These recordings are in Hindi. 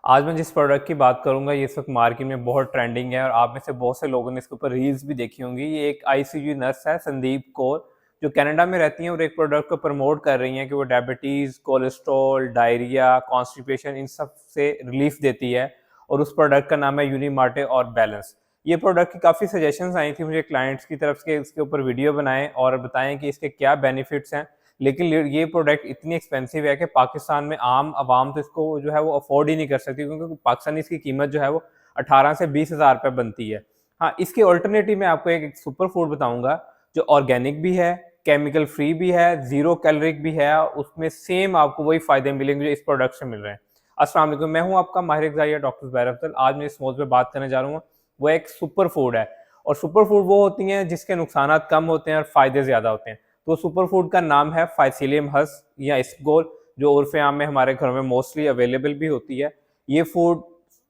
आज मैं जिस प्रोडक्ट की बात करूँगा ये इस वक्त मार्केट में बहुत ट्रेंडिंग है और आप में से बहुत से लोगों ने इसके ऊपर रील्स भी देखी होंगी। ये एक आईसीयू नर्स है संदीप कौर, जो कनाडा में रहती हैं और एक प्रोडक्ट को प्रमोट कर रही हैं कि वो डायबिटीज़, कोलेस्ट्रॉल, डायरिया, कॉन्स्टिपेशन इन सब से रिलीफ देती है। और उस प्रोडक्ट का नाम है यूनिमार्टे और बैलेंस। ये प्रोडक्ट की काफ़ी सजेशंस आई थी मुझे क्लाइंट्स की तरफ से, इसके ऊपर वीडियो बनाएं और बताएं कि इसके क्या बेनिफिट्स हैं। लेकिन ये प्रोडक्ट इतनी एक्सपेंसिव है कि पाकिस्तान में आम आवाम तो इसको जो है वो अफोर्ड ही नहीं कर सकती, क्योंकि पाकिस्तानी इसकी कीमत जो है वो 18 से 20 हज़ार रुपये बनती है। हाँ, इसके ऑल्टरनेटिव में आपको एक सुपर फूड बताऊंगा जो ऑर्गेनिक भी है, केमिकल फ्री भी है, जीरो कैलोरिक भी है, उसमें सेम आपको वही फायदे मिलेंगे जो इस प्रोडक्ट से मिल रहे हैं। अस्सलाम वालेकुम, मैं हूं आपका माहिर ग़िज़ाई डॉक्टर ज़ुबैर अफजल। आज मैं इस मौज़ूद पे बात करने जा रहा हूँ, वो एक सुपर फूड है। और सुपर फूड वो होती हैं जिसके नुकसान कम होते हैं और फायदे ज़्यादा होते हैं। तो सुपर फूड का नाम है फाइसीलियम हस या इसबगोल, जो उर्फ़ आम में हमारे घरों में मोस्टली अवेलेबल भी होती है। ये फूड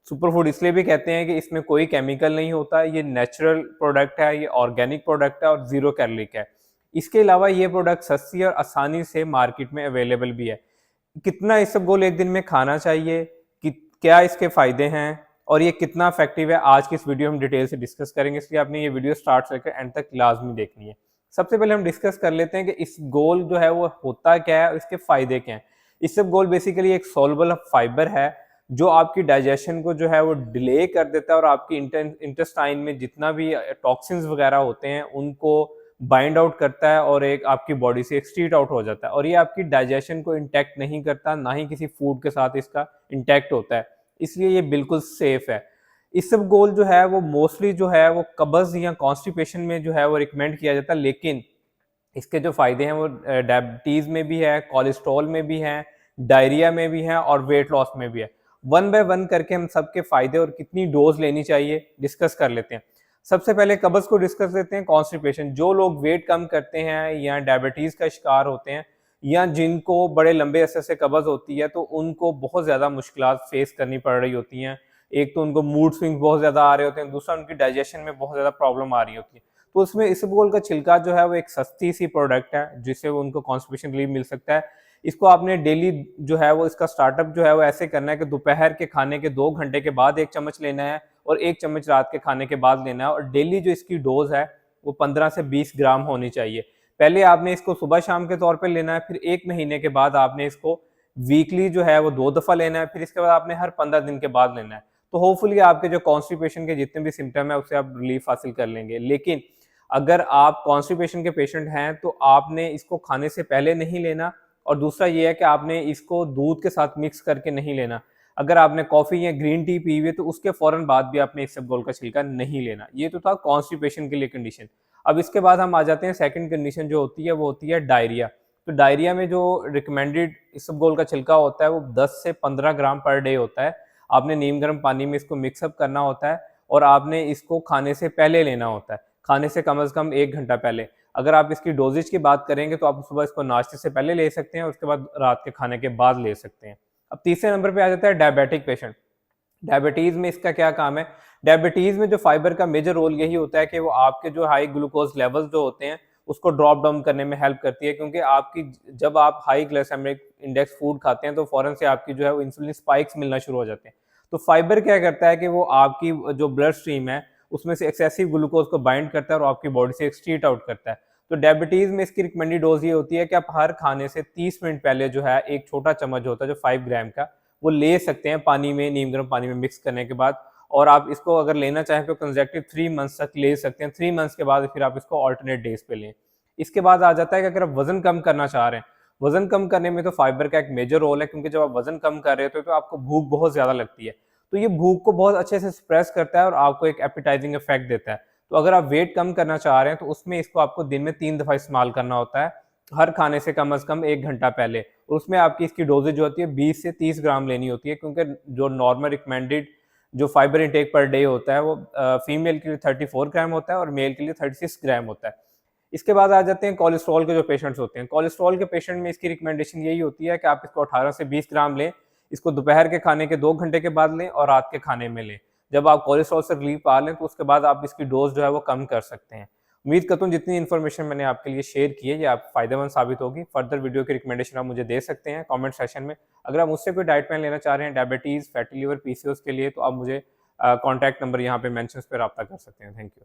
सुपर फूड इसलिए भी कहते हैं कि इसमें कोई केमिकल नहीं होता, ये नेचुरल प्रोडक्ट है, ये ऑर्गेनिक प्रोडक्ट है और ज़ीरो कैलोरिक है। इसके अलावा ये प्रोडक्ट सस्ती और आसानी से मार्केट में अवेलेबल भी है। कितना इसबगोल एक दिन में खाना चाहिए, कि क्या इसके फ़ायदे हैं और ये कितना इफेक्टिव है, आज की इस वीडियो में डिटेल से डिस्कस करेंगे, इसलिए आपने ये वीडियो स्टार्ट से लेकर एंड तक लाजमी देखनी है। सबसे पहले हम डिस्कस कर लेते हैं कि इसबगोल जो है वो होता क्या है और इसके फायदे क्या हैं। इसबगोल बेसिकली एक सॉल्युबल फाइबर है जो आपकी डाइजेशन को जो है वो डिले कर देता है और आपकी इंटेस्टाइन में जितना भी टॉक्सिन्स वगैरह होते हैं उनको बाइंड आउट करता है और एक आपकी बॉडी से एक्सक्रीट आउट हो जाता है। और ये आपकी डाइजेशन को इंटैक्ट नहीं करता, ना ही किसी फूड के साथ इसका इंटैक्ट होता है, इसलिए ये बिल्कुल सेफ है। इसबगोल जो है वो मोस्टली जो है वो कब्ज़ या कॉन्स्टिपेशन में जो है वो रिकमेंड किया जाता है, लेकिन इसके जो फ़ायदे हैं वो डायबिटीज़ में भी है, कोलेस्ट्रॉल में भी हैं, डायरिया में भी हैं और वेट लॉस में भी है। वन बाय वन करके हम सबके फ़ायदे और कितनी डोज़ लेनी चाहिए डिस्कस कर लेते हैं। सबसे पहले कब्ज़ को डिस्कस करते हैं। कॉन्स्टिपेशन, जो लोग वेट कम करते हैं या डायबिटीज़ का शिकार होते हैं या जिनको बड़े लंबे अरसे से कब्ज़ होती है, तो उनको बहुत ज़्यादा मुश्किलात फेस करनी पड़ रही होती हैं। एक तो उनको मूड स्विंग्स बहुत ज़्यादा आ रहे होते हैं, दूसरा उनकी डाइजेशन में बहुत ज़्यादा प्रॉब्लम आ रही होती है। तो उसमें इसबगोल का छिलका जो है वो एक सस्ती सी प्रोडक्ट है जिससे वो उनको कॉन्स्टिपेशन रिलीफ मिल सकता है। इसको आपने डेली जो है वो इसका स्टार्टअप जो है वो ऐसे करना है कि दोपहर के खाने के 2 घंटे के बाद 1 चम्मच लेना है और 1 चम्मच रात के खाने के बाद लेना है। और डेली जो इसकी डोज़ है वो 15 से 20 ग्राम होनी चाहिए। पहले आपने इसको सुबह शाम के तौर पे लेना है, फिर 1 महीने के बाद आपने इसको वीकली जो है वो 2 दफ़ा लेना है, फिर इसके बाद आपने हर 15 दिन के बाद लेना है। तो होपफुली आपके जो कॉन्स्टिपेशन के जितने भी सिम्पटम है उससे आप रिलीफ हासिल कर लेंगे। लेकिन अगर आप कॉन्स्टिपेशन के पेशेंट हैं तो आपने इसको खाने से पहले नहीं लेना, और दूसरा ये है कि आपने इसको दूध के साथ मिक्स करके नहीं लेना। अगर आपने कॉफ़ी या ग्रीन टी पी हुई है तो उसके फ़ौरन बाद भी आपने इसबगोल का छिलका नहीं लेना। ये तो था कॉन्स्टिपेशन के लिए कंडीशन। अब इसके बाद हम आ जाते हैं सेकंड कंडीशन जो होती है वो होती है डायरिया। तो डायरिया में जो रिकमेंडेड इसबगोल का छिलका होता है वो 10 से 15 ग्राम पर डे होता है। आपने नीम गर्म पानी में इसको मिक्सअप करना होता है और आपने इसको खाने से पहले लेना होता है, खाने से कम 1 घंटा पहले। अगर आप इसकी डोजेज की बात करेंगे तो आप सुबह इसको नाश्ते से पहले ले सकते हैं और उसके बाद रात के खाने के बाद ले सकते हैं। अब तीसरे नंबर पे आ जाता है डायबिटिक पेशेंट। डायबिटीज़ में इसका क्या काम है? डायबिटीज़ में जो फाइबर का मेजर रोल यही होता है कि वो आपके जो हाई ग्लूकोज लेवल्स जो होते हैं उसको ड्रॉप डाउन करने में हेल्प करती है, क्योंकि आपकी जब आप हाई ग्लाइसेमिक इंडेक्स फूड खाते हैं तो फ़ौरन से आपकी जो है वो इंसुलिन स्पाइक्स मिलना शुरू हो जाते हैं। तो फाइबर क्या करता है कि वो आपकी जो ब्लड स्ट्रीम है उसमें से एक्सेसिव ग्लूकोज को बाइंड करता है और आपकी बॉडी से एक्सक्रीट आउट करता है। तो डायबिटीज़ में इसकी रिकमेंडेड डोज़ ये होती है कि आप हर खाने से 30 मिनट पहले जो है एक छोटा चम्मच होता है जो 5 ग्राम का, वो ले सकते हैं पानी में, नीम गर्म पानी में मिक्स करने के बाद। और आप इसको अगर लेना चाहें तो कंसेक्यूटिव 3 मंथ्स तक ले सकते हैं। 3 मंथ्स के बाद फिर आप इसको अल्टरनेट डेज़ पे लें। इसके बाद आ जाता है कि अगर आप वज़न कम करना चाह रहे हैं, वज़न कम करने में तो फाइबर का एक मेजर रोल है, क्योंकि जब आप वज़न कम कर रहे होते हो तो आपको भूख बहुत ज़्यादा लगती है। तो ये भूख को बहुत अच्छे से सप्रेस करता है और आपको एक एपेटाइजिंग इफेक्ट देता है। तो अगर आप वेट कम करना चाह रहे हैं तो उसमें इसको आपको दिन में 3 दफ़ा इस्तेमाल करना होता है, हर खाने से कम 1 घंटा पहले। और उसमें आपकी इसकी डोज़ेज जो होती है 20 से 30 ग्राम लेनी होती है, क्योंकि जो नॉर्मल रिकमेंडेड जो फाइबर इंटेक पर डे होता है वो फीमेल के लिए 34 ग्राम होता है और मेल के लिए 36 ग्राम होता है। इसके बाद आ जाते हैं कोलेस्ट्रॉल के जो पेशेंट्स होते हैं। कोलेस्ट्रॉल के पेशेंट में इसकी रिकमेंडेशन यही होती है कि आप इसको 18 से 20 ग्राम लें। इसको दोपहर के खाने के 2 घंटे के बाद लें और रात के खाने में लें। जब आप कोलेस्ट्रॉल से रिलीफ पा लें तो उसके बाद आप इसकी डोज़ जो है वो कम कर सकते हैं। उम्मीद करता हूँ जितनी इन्फॉर्मेशन मैंने आपके लिए शेयर की है, ये आप फ़ायदेमंद साबित होगी। फर्दर वीडियो की रिकमेंडेशन आप मुझे दे सकते हैं कमेंट सेक्शन में। अगर आप मुझसे कोई डाइट प्लान लेना चाह रहे हैं डायबिटीज़, फैटी लिवर, पीसीओएस के लिए, तो आप मुझे कॉन्टैक्ट नंबर यहाँ पे मेंशन्स पे राब्ता कर सकते हैं। Thank you.